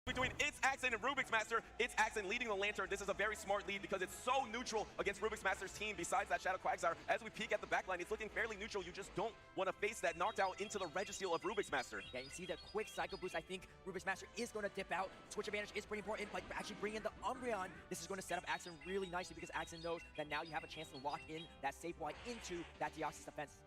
Between It's Accent and Rubik's Master, It's Accent leading the Lantern. This is a very smart lead because it's so neutral against Rubik's Master's team. Besides that Shadow Quagsire, as we peek at the backline, it's looking fairly neutral. You just don't want to face that knocked out into the Registeel of Rubik's Master. Yeah, you see the quick Psycho Boost. I think Rubik's Master is going to dip out. Switch advantage is pretty important, but actually bring in the Umbreon. This is going to set up Accent really nicely because Accent knows that now you have a chance to lock in that Safe Wide into that Deoxys defense.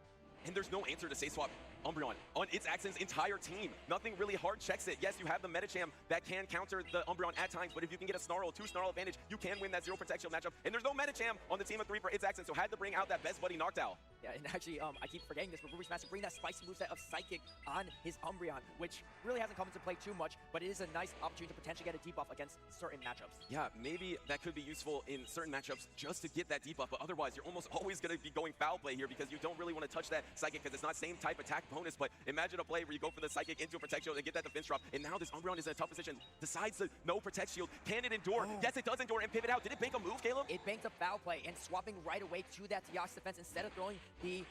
And there's no answer to Safe Swap Umbreon on It's Accent's entire team. Nothing really hard checks it. Yes, you have the Medicham that can counter the Umbreon at times, but if you can get a Snarl, 2 Snarl advantage, you can win that 0 Protect Shield matchup. And there's no Medicham on the team of 3 for It's Accent, so had to bring out that Best Buddy Noctowl. Yeah, and actually, I keep forgetting this, but Rubik's Master bring that spicy moveset of Psychic on his Umbreon, which really hasn't come into play too much, but it is a nice opportunity to potentially get a debuff against certain matchups. Yeah, maybe that could be useful in certain matchups just to get that debuff, but otherwise, you're almost always going to be going foul play here because you don't really want to touch that Psychic because it's not same type attack bonus, but imagine a play where you go for the Psychic into a Protect Shield and get that defense drop, and now this Umbreon is in a tough position, decides to no Protect Shield. Can it endure? Oh. Yes, it does endure and pivot out. Did it bank a move, Caleb? It banked a foul play and swapping right away to that Deoxys defense instead of throwing the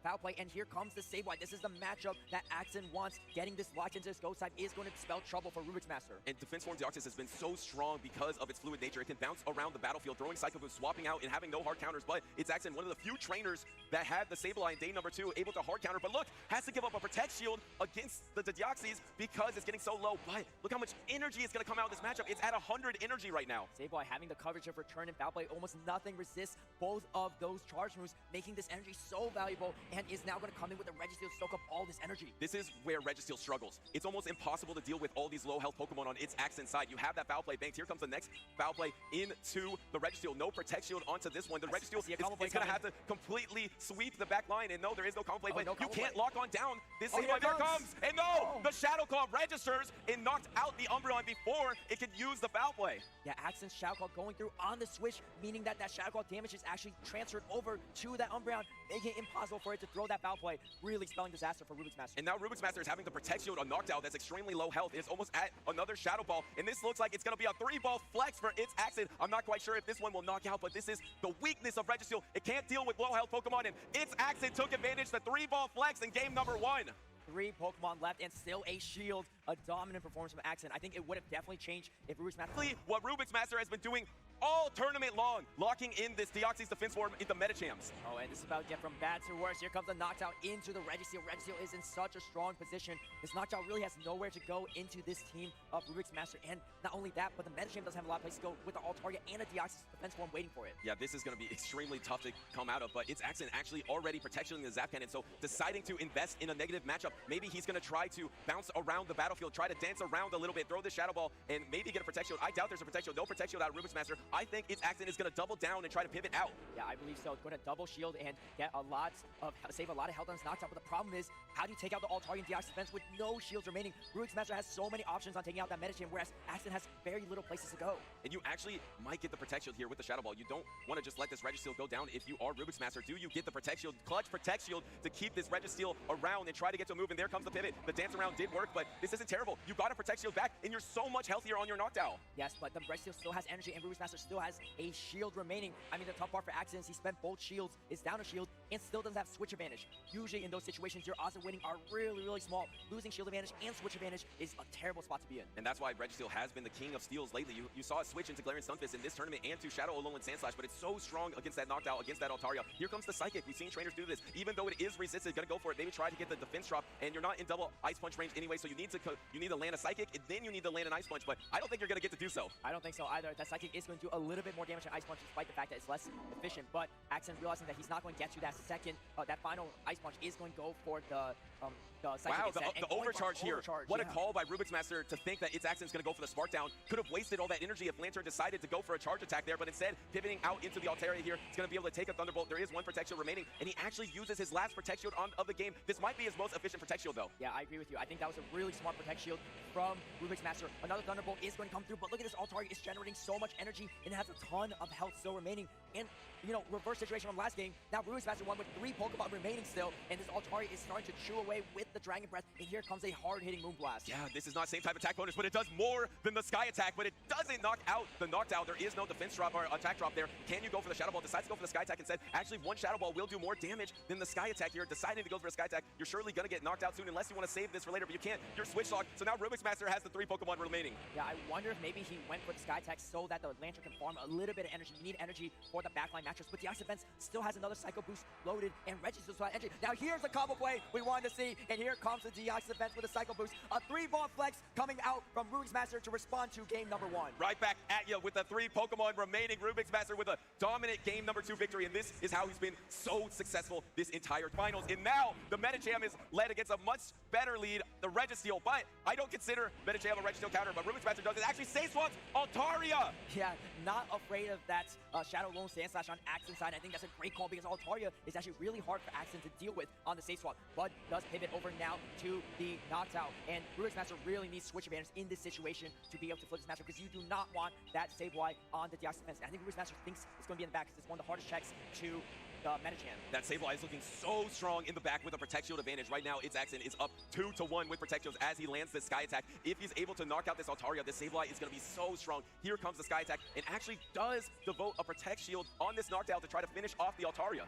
foul play, and here comes the Save Wide. This is the matchup that Accent wants. Getting this locked into his Ghost type is going to spell trouble for Rubik's Master. And Defense Form Deoxys has been so strong because of its fluid nature. It can bounce around the battlefield, throwing Psycho Boost, swapping out, and having no hard counters, but it's Accent, one of the few trainers that had the Sableye in day number 2, able to hard counter, but look, has to give up a Protect Shield against the Deoxys because it's getting so low, but look how much energy is going to come out of this matchup. It's at 100 energy right now. Sableye having the coverage of Return and Foul Play, almost nothing resists both of those charge moves, making this energy so valuable, and is now going to come in with the Registeel to soak up all this energy. This is where Registeel struggles. It's almost impossible to deal with all these low health Pokemon on its Accent side. You have that Foul Play banked. Here comes the next Foul Play into the Registeel. No Protect Shield onto this one. The Registeel is going to have to completely sweep the back line, and no, there is no combo play, but you can't lock on down this Sableye. There comes! And no! The Shadow Claw registers and knocked out the Umbreon before it could use the Foul Play. Yeah, Accent's Shadow Claw going through on the switch, meaning that that Shadow Claw damage is actually transferred over to that Umbreon, making it impossible for it to throw that Foul Play, really spelling disaster for Rubik's Master. And now Rubik's Master is having to Protect Shield a Noctowl that's extremely low health. It's almost at another Shadow Ball, and this looks like it's going to be a 3-ball flex for its Accent. I'm not quite sure if this one will knock out, but this is the weakness of Registeel. It can't deal with low health Pokemon, and its Accent took advantage, the 3-ball flex in game number 1. 3 Pokemon left and still a shield. A dominant performance from Accent. I think it would have definitely changed if Rubik's Master... What Rubik's Master has been doing all tournament long, locking in this Deoxys defense form into Medichams. Oh, and this is about to get from bad to worse. Here comes the Noctowl into the Registeel. Registeel is in such a strong position. This Noctowl really has nowhere to go into this team of Rubik's Master. And not only that, but the Medicham doesn't have a lot of places to go with the All Target and a Deoxys defense form waiting for it. Yeah, this is going to be extremely tough to come out of, but it's Accent actually already protecting the Zap Cannon, so deciding to invest in a negative matchup. Maybe he's going to try to bounce around the battlefield, try to dance around a little bit, throw the Shadow Ball, and maybe get a Protect Shield. I doubt there's a Protect Shield. No Protect Shield out of Rubik's Master. I think it's Accent is going to double down and try to pivot out. Yeah, I believe so. It's going to double shield and get a lot of save a lot of health on his Noctowl. But the problem is, how do you take out the all target Deoxys defense with no shields remaining? Rubik's Master has so many options on taking out that Medicham, whereas Accent has very little places to go. And you actually might get the Protect Shield here with the Shadow Ball. You don't want to just let this Registeel go down if you are Rubik's Master. Do you get the Protect Shield, clutch Protect Shield to keep this Registeel around and try to get to a move? And there comes the pivot. The dance around did work, but this isn't terrible. You got a Protect Shield back, and you're so much healthier on your Noctowl. Yes, but the Registeel still has energy, and Rubik's Master still has a shield remaining. I mean, the tough part for Accent is he spent both shields, is down a shield, and still doesn't have switch advantage. Usually in those situations, your odds of winning are really, really small. Losing shield advantage and switch advantage is a terrible spot to be in. And that's why Registeel has been the king of steals lately. You saw it switch into Galarian Stunfisk in this tournament and to Shadow Alolan Sandslash, but it's so strong against that Noctowl, against that Altaria. Here comes the Psychic. We've seen trainers do this. Even though it is resisted, gonna go for it. Maybe try to get the defense drop, and you're not in double Ice Punch range anyway, so you need to land a Psychic, and then you need to land an Ice Punch, but I don't think you're gonna get to do so. I don't think so either. That Psychic is going to do a little bit more damage than Ice Punch, despite the fact that it's less efficient, but Accent realizing that he's not going to get you that second, that final Ice Punch is going to go for the Psychic. Wow, the overcharge here. What a call by Rubik's Master to think that its Accent's going to go for the Spark Down. Could have wasted all that energy if Lantern decided to go for a charge attack there, but instead, pivoting out into the Altaria here, he's going to be able to take a Thunderbolt. There is one Protect Shield remaining, and he actually uses his last Protect Shield of the game. This might be his most efficient Protect Shield, though. Yeah, I agree with you. I think that was a really smart Protect Shield from Rubik's Master. Another Thunderbolt is going to come through, but look at this Altaria. It's generating so much energy and it has a ton of health still remaining. And, you know, reverse situation from last game. Now Rubik's Master won with 3 Pokemon remaining still, and this Altaria is starting to chew away with the Dragon Breath, and here comes a hard-hitting Moonblast. Yeah, this is not same type of attack bonus, but it does more than the Sky Attack, but it doesn't knock out the knockdown. There is no defense drop or attack drop there. Can you go for the Shadow Ball? Decides to go for the Sky Attack instead. Actually, one Shadow Ball will do more damage than the Sky Attack here. Deciding to go for a Sky Attack, you're surely going to get knocked out soon unless you want to save this for later, but you can't. You're switch locked, so now Rubik's Master has the 3 Pokemon remaining. Yeah, I wonder if maybe he went for the Sky Attack so that the Lantern can farm a little bit of energy. You need energy for the backline matchups, but the Ice Defense still has another Psycho Boost loaded, and Reggie still has energy. Now here's the combo play we wanted to see, and here comes the DX Defense with a Psycho Boost. A 3-ball flex coming out from Rubik's Master to respond to game number 1. Right back at you with the 3 Pokemon remaining. Rubik's Master with a dominant game number 2 victory, and this is how he's been so successful this entire finals. And now the Medicham is led against a much better lead, the Registeel, but I don't consider Medicham a Registeel counter, but Rubik's Master does it. Actually safe swaps Altaria! Yeah, not afraid of that Shadow Lone Sand Slash on Axon's side. I think that's a great call because Altaria is actually really hard for Axon to deal with on the safe swap. Bud does pivot over now to the Noctowl, and Rubik's Master really needs switch advantage in this situation to be able to flip this matchup because you do not want that Sableye on the DX defense. And I think Rubik's Master thinks it's going to be in the back because it's one of the hardest checks to Medicham. That Sableye is looking so strong in the back with a Protect Shield advantage. Right now, its Axon is up 2-1 with Protect Shields as he lands the Sky Attack. If he's able to knock out this Altaria, this Sableye is going to be so strong. Here comes the Sky Attack, and actually does devote a Protect Shield on this Noctowl to try to finish off the Altaria.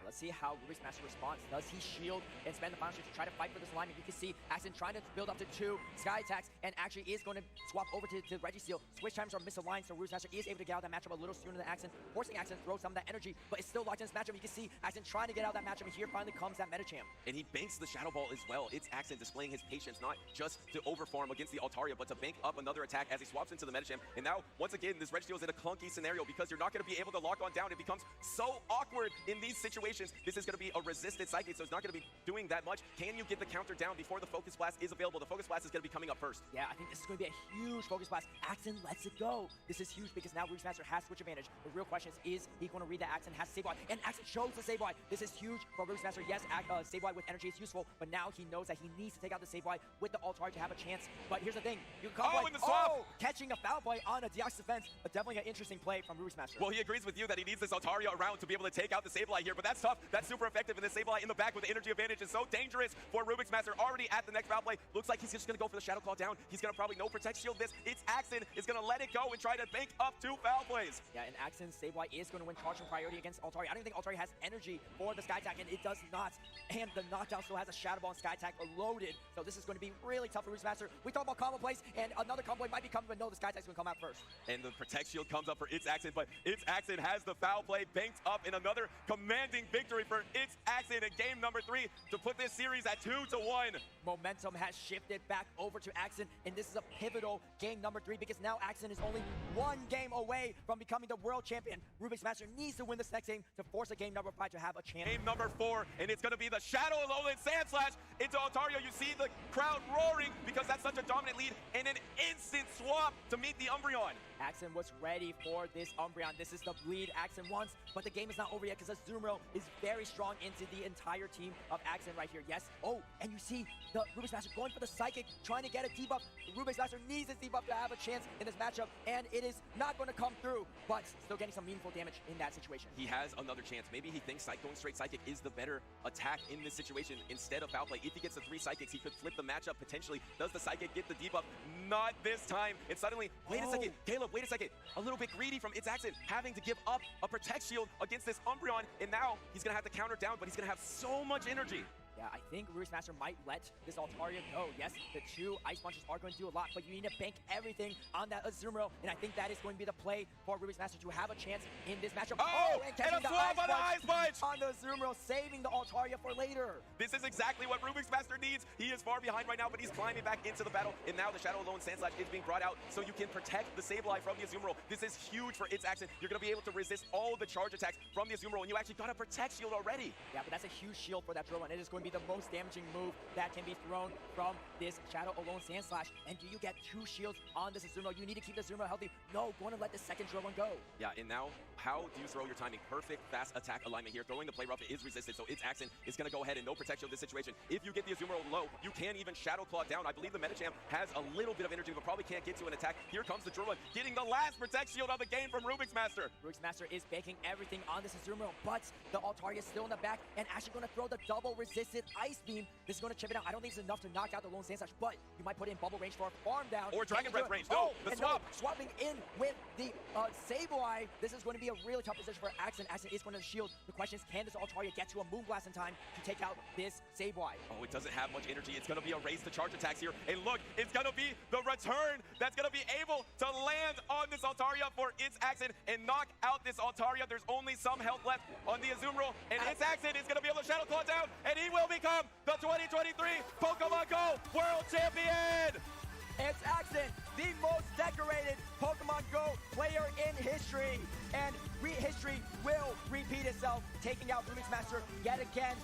Let's see how Rubik's Master responds. Does he shield and spend the final shield to try to fight for this alignment? You can see Axon trying to build up to 2 Sky Attacks and actually is going to swap over to Registeel. Switch times are misaligned, so Rubik's Master is able to get out of that matchup a little sooner than Axon, forcing Axon to throw some of that energy, but it's still locked in this matchup. You can see Axon trying to get out of that matchup, and here finally comes that Medicham. And he banks the Shadow Ball as well. It's Axon displaying his patience, not just to overfarm against the Altaria, but to bank up another attack as he swaps into the Medicham. And now, once again, this Registeel is in a clunky scenario because you're not going to be able to lock on down. It becomes so awkward in these situations. This is going to be a resisted Psychic, so it's not going to be doing that much. Can you get the counter down before the Focus Blast is available? The Focus Blast is going to be coming up first. Yeah, I think this is going to be a huge Focus Blast. Axon lets it go. This is huge because now Rubik's Master has switch advantage. The real question is he going to read that Axon has Sableye? And Axon chose the Sableye. This is huge for Rubik's Master. Yes, Sableye with energy is useful, but now he knows that he needs to take out the Sableye with the Altaria to have a chance. But here's the thing. You can combo in the swap! Catching a foul play on a DX defense. Definitely an interesting play from Rubik's Master. Well, he agrees with you that he needs this Altaria around to be able to take out the Sableye here, but that's tough. That's super effective, and the Sableye in the back with the energy advantage is so dangerous for Rubik's Master. Already at the next foul play. Looks like he's just going to go for the Shadow Claw down. He's going to probably no Protect Shield this. It's Axon is going to let it go and try to bank up 2 foul plays. Yeah, and Axon's Sableye is going to win charging priority against Altaria. I don't even think Altaria has energy for the Sky Attack, and it does not. And the Knockdown still has a Shadow Ball and Sky Attack loaded. So this is going to be really tough for Rubik's Master. We talk about combo plays, and another combo play might be coming, but no, the Sky Attack's going to come out first. And the Protect Shield comes up for its Axon, but its Axon has the foul play banked up in another commanding victory for its Axon in game number 3 to put this series at 2-1. Momentum has shifted back over to Axon, and this is a pivotal game number 3 because now Axon is only 1 game away from becoming the world champion. Rubik's Master needs to win this next game to force a game number 5 to have a chance. Game number 4, and it's going to be the Shadow Alolan Sand Slash into Altaria. You see the crowd roaring because that's such a dominant lead, and an instant swap to meet the Umbreon. Axon was ready for this Umbreon. This is the lead Axon wants, but the game is not over yet because Azumarill is very strong into the entire team of Axon right here. Yes. Oh, and you see the Rubik's Master going for the Psychic, trying to get a debuff. The Rubik's Master needs this debuff to have a chance in this matchup, and it is not going to come through, but still getting some meaningful damage in that situation. He has another chance. Maybe he thinks going straight Psychic is the better attack in this situation instead of Foul Play. If he gets the 3 Psychics, he could flip the matchup potentially. Does the Psychic get the debuff? Not this time. And suddenly, wait a second, Caleb, wait a second. A little bit greedy from its Axon, having to give up a Protect Shield against this Umbreon, and now he's going to have to counter down, but he's going to have so much energy. Yeah, I think Rubik's Master might let this Altaria go. Yes, the 2 Ice Punches are going to do a lot, but you need to bank everything on that Azumarill, and I think that is going to be the play for Rubik's Master to have a chance in this matchup. And catching the Ice Punch on the Azumarill, saving the Altaria for later. This is exactly what Rubik's Master needs. He is far behind right now, but he's climbing back into the battle, and now the Shadow Alolan Sand Slash is being brought out so you can protect the Sableye from the Azumarill. This is huge for its Axon. You're going to be able to resist all the charge attacks from the Azumarill, and you actually got a Protect Shield already. Yeah, but that's a huge shield for that Drillbur, and it is going going to be the most damaging move that can be thrown from this Shadow Alone Sand Slash. And do you get 2 shields on this Azumarill? You need to keep the Azumarill healthy. No, going to let the second Drillbun go. Yeah, and now, how do you throw your timing? Perfect, fast attack alignment here. Throwing the play rough is resisted, so its accent is going to go ahead and no protection of this situation. If you get the Azumarill low, you can even Shadow Claw down. I believe the Medicham has a little bit of energy, but probably can't get to an attack. Here comes the Drillbun, getting the last Protect Shield of the game from Rubik's Master. Rubik's Master is baking everything on this Azumarill, but the Altaria is still in the back and actually going to throw the double resisted Ice Beam. This is going to chip it out. I don't think it's enough to knock out the Lone Sand Slash, but you might put it in bubble range for a farm down. Or Dragon Breath range. No, the swap. No, swapping in with the Sableye. This is going to be a really tough position for Accent. Accent is going to shield. The question is, can this Altaria get to a Moonblast in time to take out this Sableye? Oh, it doesn't have much energy. It's going to be a race to charge attacks here. And look, it's going to be the return that's going to be able to land on this Altaria for its Accent and knock out this Altaria. There's only some health left on the Azumarill, and its Accent is going to be able to Shadow Claw down, and he will become the 2023 Pokemon Go World Champion! It's Accent, the most decorated Pokemon Go player in history. And history will repeat itself, taking out Rubik's Master yet again.